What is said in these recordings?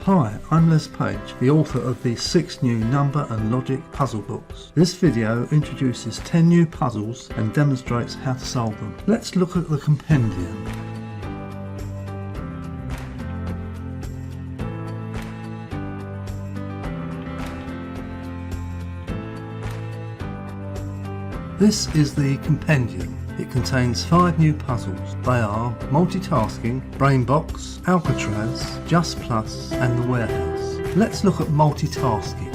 Hi, I'm puzzLesPage, the author of the 6 new number and logic puzzle books. This video introduces 10 new puzzles and demonstrates how to solve them. Let's look at the compendium. This is the compendium. It contains 5 new puzzles. They are multitasking, Brainbox, Alcatraz, Just Plus and the Warehouse. Let's look at multitasking.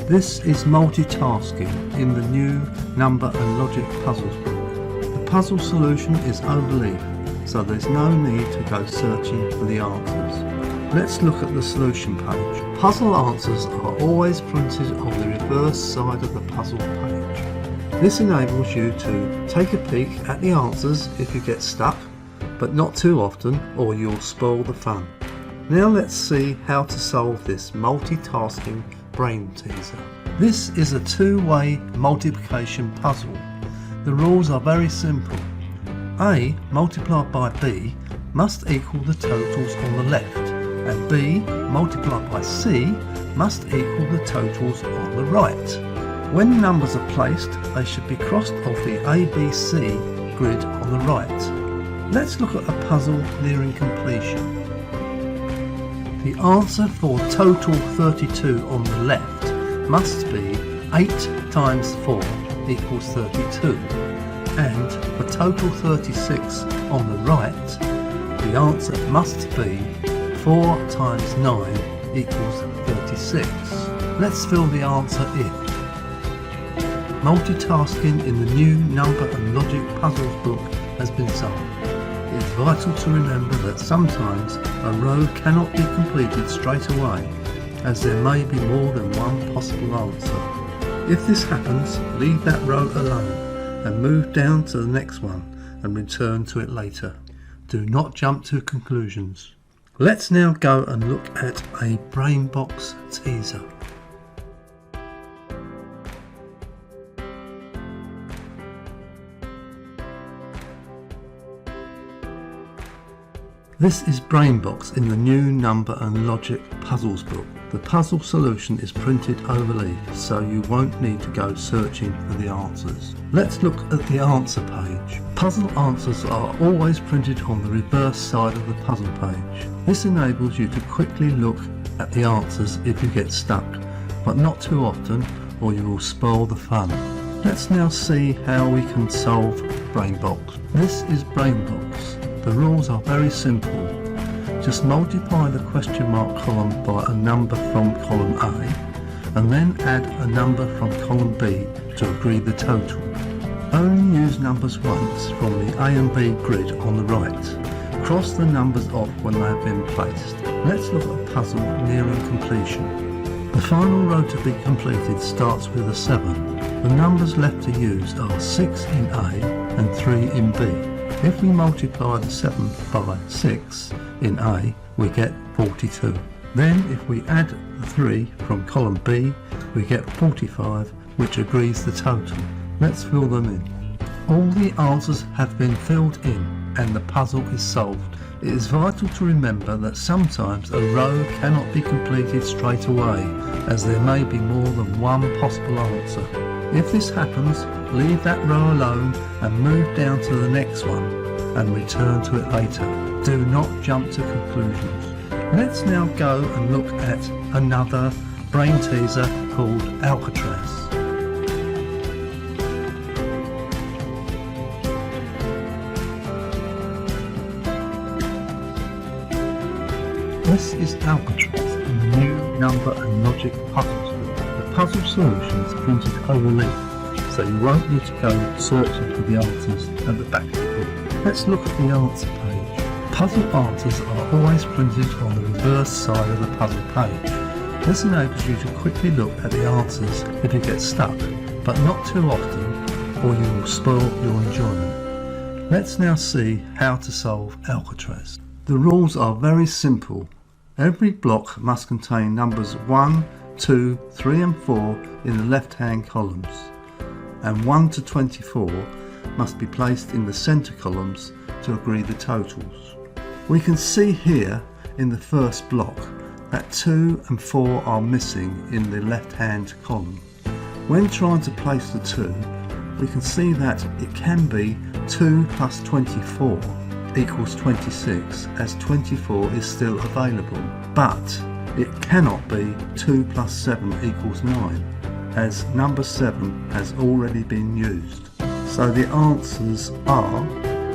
This is multitasking in the new number and logic puzzles book. The puzzle solution is overleaf, so there's no need to go searching for the answers. Let's look at the solution page. Puzzle answers are always printed on the reverse side of the puzzle page. This enables you to take a peek at the answers if you get stuck, but not too often or you'll spoil the fun. Now let's see how to solve this multitasking brain teaser. This is a two-way multiplication puzzle. The rules are very simple. A multiplied by B must equal the totals on the left, and B multiplied by C must equal the totals on the right. When numbers are placed, they should be crossed off the ABC grid on the right. Let's look at a puzzle nearing completion. The answer for total 32 on the left must be 8 times 4 equals 32. And for total 36 on the right, the answer must be 4 times 9 equals 36. Let's fill the answer in. Multitasking in the new number and logic puzzles book has been solved. It is vital to remember that sometimes a row cannot be completed straight away, as there may be more than one possible answer. If this happens, leave that row alone and move down to the next one and return to it later. Do not jump to conclusions. Let's now go and look at a Brainbox teaser. This is Brainbox in the new number and logic puzzles book. The puzzle solution is printed overleaf, so you won't need to go searching for the answers. Let's look at the answer page. Puzzle answers are always printed on the reverse side of the puzzle page. This enables you to quickly look at the answers if you get stuck, but not too often or you will spoil the fun. Let's now see how we can solve Brainbox. This is Brainbox. The rules are very simple. Just multiply the question mark column by a number from column A and then add a number from column B to agree the total. Only use numbers once from the A and B grid on the right. Cross the numbers off when they have been placed. Let's look at a puzzle nearing completion. The final row to be completed starts with a 7. The numbers left to use are 6 in A and 3 in B. If we multiply the 7 by 6 in A, we get 42. Then if we add the 3 from column B, we get 45, which agrees the total. Let's fill them in. All the answers have been filled in and the puzzle is solved. It is vital to remember that sometimes a row cannot be completed straight away, as there may be more than one possible answer. If this happens, leave that row alone and move down to the next one and return to it later. Do not jump to conclusions. Let's now go and look at another brain teaser called Alcatraz. This is Alcatraz in the new number and logic puzzles book. The puzzle solution is printed overleaf, so you won't need to go searching for the answers at the back of the book. Let's look at the answer page. Puzzle answers are always printed on the reverse side of the puzzle page. This enables you to quickly look at the answers if you get stuck, but not too often or you will spoil your enjoyment. Let's now see how to solve Alcatraz. The rules are very simple. Every block must contain numbers 1, 2, 3 and 4 in the left-hand columns. and 1 to 24 must be placed in the centre columns to agree the totals. We can see here in the first block that 2 and 4 are missing in the left hand column. When trying to place the 2, we can see that it can be 2 plus 24 equals 26, as 24 is still available, but it cannot be 2 plus 7 equals 9, as number 7 has already been used. So the answers are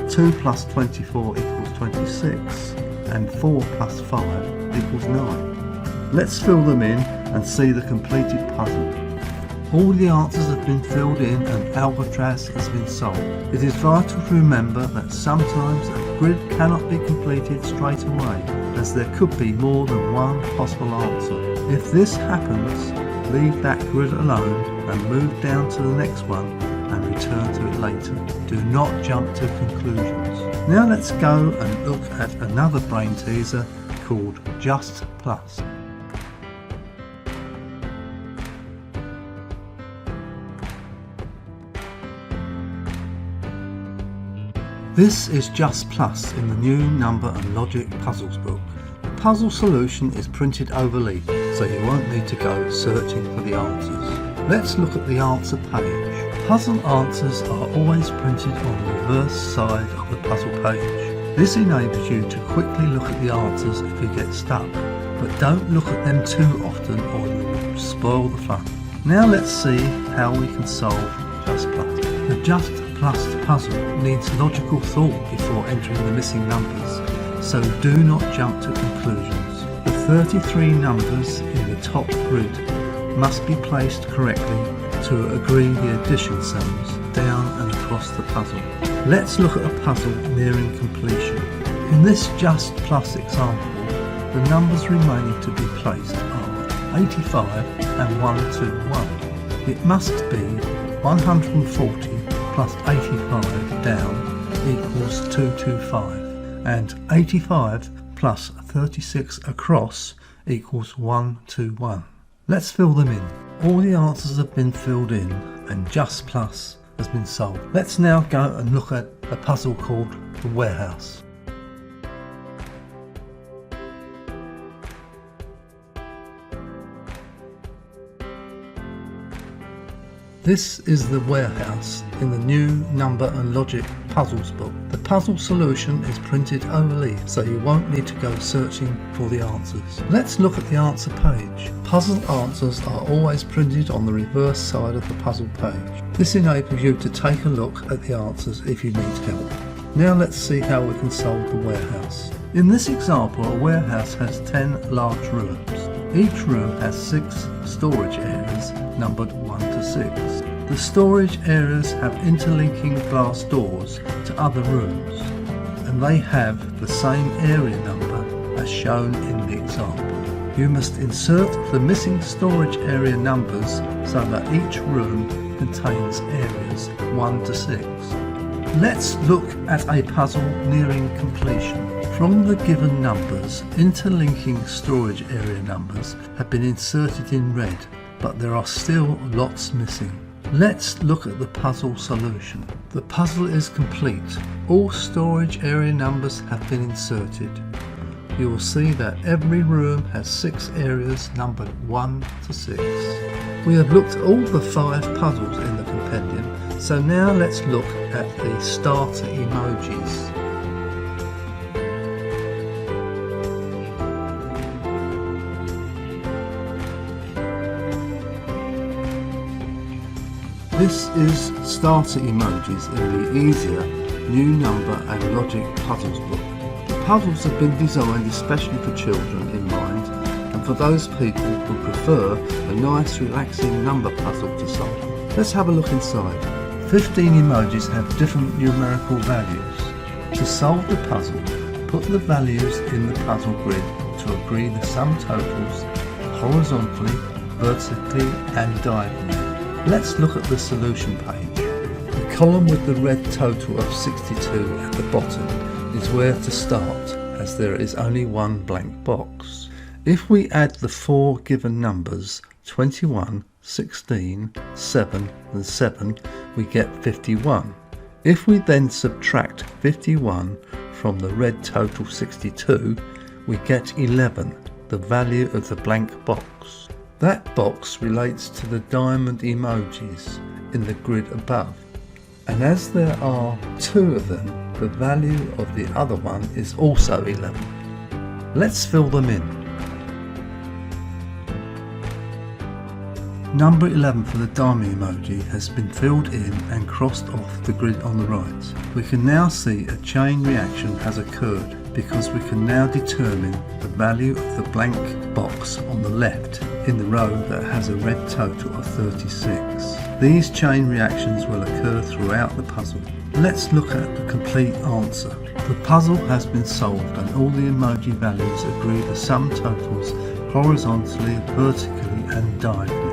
2 plus 24 equals 26 and 4 plus 5 equals 9. Let's fill them in and see the completed puzzle. All the answers have been filled in and Alcatraz has been solved. It is vital to remember that sometimes a grid cannot be completed straight away, as there could be more than one possible answer. If this happens, leave that grid alone and move down to the next one and return to it later. Do not jump to conclusions. Now let's go and look at another brain teaser called Just Plus. This is Just Plus in the new Number and Logic Puzzles book. The puzzle solution is printed over leaf, so you won't need to go searching for the answers. Let's look at the answer page. Puzzle answers are always printed on the reverse side of the puzzle page. This enables you to quickly look at the answers if you get stuck, but don't look at them too often or you will spoil the fun. Now let's see how we can solve Just Plus. The Just Plus puzzle needs logical thought before entering the missing numbers, so do not jump to conclusions. The 33 numbers in the top grid must be placed correctly to agree the addition sums down and across the puzzle. Let's look at a puzzle nearing completion. In this Just Plus example, the numbers remaining to be placed are 85 and 121. It must be 140 plus 85 down equals 225, and 85 plus 36 across equals 121. Let's fill them in. All the answers have been filled in and Just Plus has been solved. Let's now go and look at a puzzle called The Warehouse. This is The Warehouse in the new Number and Logic Puzzles book. The puzzle solution is printed over leaf, so you won't need to go searching for the answers. Let's look at the answer page. Puzzle answers are always printed on the reverse side of the puzzle page. This enables you to take a look at the answers if you need help. Now let's see how we can solve the warehouse. In this example, a warehouse has 10 large rooms. Each room has 6 storage areas numbered 1 to 6. The storage areas have interlinking glass doors to other rooms, and they have the same area number as shown in the example. You must insert the missing storage area numbers so that each room contains areas 1 to 6. Let's look at a puzzle nearing completion. From the given numbers, interlinking storage area numbers have been inserted in red, but there are still lots missing. Let's look at the puzzle solution. The puzzle is complete. All storage area numbers have been inserted. You will see that every room has 6 areas numbered 1 to 6. We have looked at all the 5 puzzles in the compendium, so now let's look at the starter emojis. This is starter emojis in the easier New Number and Logic Puzzles book. The puzzles have been designed especially for children in mind and for those people who prefer a nice relaxing number puzzle to solve. Let's have a look inside. 15 emojis have different numerical values. To solve the puzzle, put the values in the puzzle grid to agree the sum totals horizontally, vertically and diagonally. Let's look at the solution page. The column with the red total of 62 at the bottom is where to start, as there is only one blank box. If we add the 4 given numbers, 21, 16, 7 and 7, we get 51. If we then subtract 51 from the red total 62, we get 11, the value of the blank box. That box relates to the diamond emojis in the grid above, and as there are 2 of them, the value of the other one is also 11. Let's fill them in. Number 11 for the diamond emoji has been filled in and crossed off the grid on the right. We can now see a chain reaction has occurred because we can now determine the value of the blank box on the left in the row that has a red total of 36. These chain reactions will occur throughout the puzzle. Let's look at the complete answer. The puzzle has been solved and all the emoji values agree the sum totals horizontally, vertically and diagonally.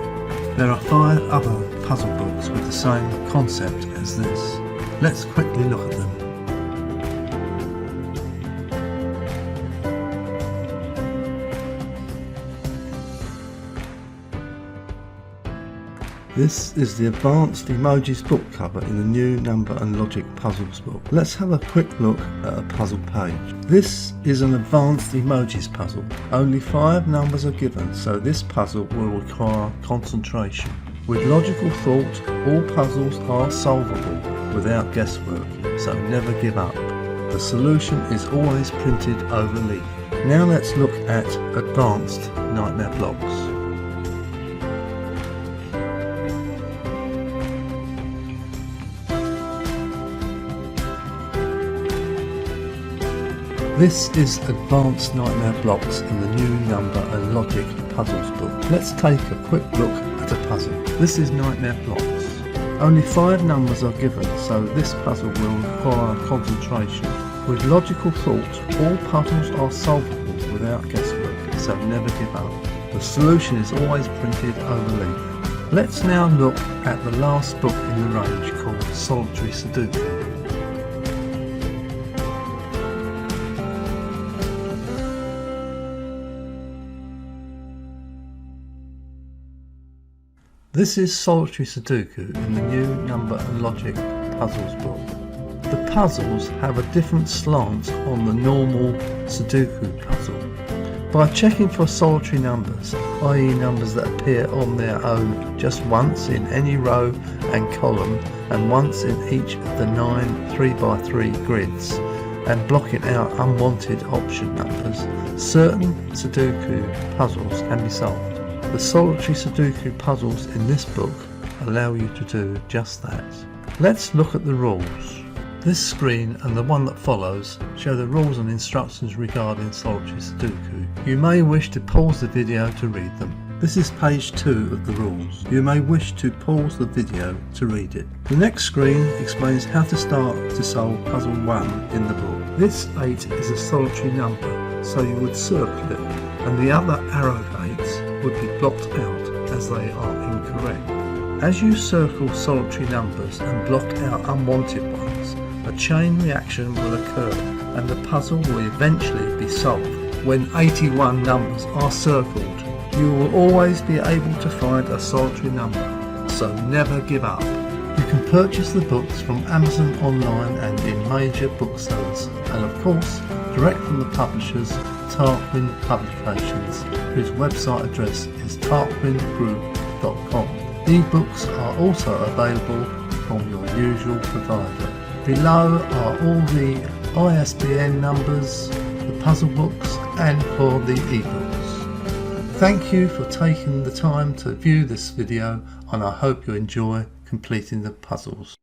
There are 5 other puzzle books with the same concept as this. Let's quickly look at them. This is the Advanced Emojis book cover in the new Number and Logic Puzzles book. Let's have a quick look at a puzzle page. This is an Advanced Emojis puzzle. Only 5 numbers are given, so this puzzle will require concentration. With logical thought, all puzzles are solvable without guesswork, so never give up. The solution is always printed over leaf. Now let's look at Advanced Nightmare Blocks. This is Advanced Nightmare Blocks in the new Number and Logic Puzzles book. Let's take a quick look at a puzzle. This is Nightmare Blocks. Only 5 numbers are given, so this puzzle will require concentration. With logical thought, all puzzles are solvable without guesswork, so never give up. The solution is always printed over leaf. Let's now look at the last book in the range called Solitary Sudoku. This is Solitary Sudoku in the new Number and Logic Puzzles book. The puzzles have a different slant on the normal Sudoku puzzle. By checking for solitary numbers, i.e. numbers that appear on their own just once in any row and column and once in each of the 9 3x3 grids, and blocking out unwanted option numbers, certain Sudoku puzzles can be solved. The solitary Sudoku puzzles in this book allow you to do just that. Let's look at the rules. This screen and the one that follows show the rules and instructions regarding solitary Sudoku. You may wish to pause the video to read them. This is page 2 of the rules. You may wish to pause the video to read it. The next screen explains how to start to solve puzzle 1 in the book. This 8 is a solitary number, so you would circle it, and the other arrow 8s would be blocked out as they are incorrect. As you circle solitary numbers and block out unwanted ones, a chain reaction will occur and the puzzle will eventually be solved. When 81 numbers are circled, you will always be able to find a solitary number, so never give up. You can purchase the books from Amazon online and in major booksellers, and of course direct from the publishers Tarquin Publications, whose website address is tarquingroup.com. E-books are also available from your usual provider. Below are all the ISBN numbers, the puzzle books and for the e-books. Thank you for taking the time to view this video, and I hope you enjoy completing the puzzles.